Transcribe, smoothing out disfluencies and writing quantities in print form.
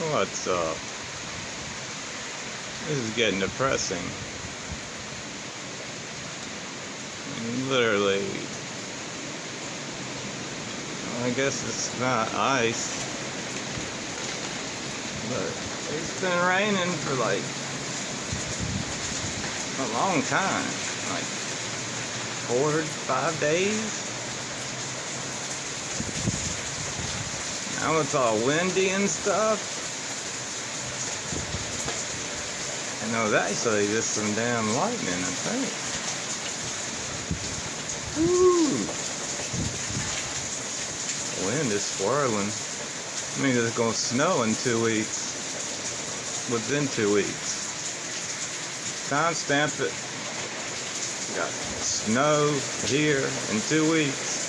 What's up? This is getting depressing. Literally, I guess it's not ice, but it's been raining for like a long time, like 4 to 5 days. Now it's all windy and stuff. And there was actually just some damn lightning, I think. Woo! The wind is swirling. I mean, it's gonna snow in 2 weeks. Within 2 weeks. Timestamp it. Got snow here in 2 weeks.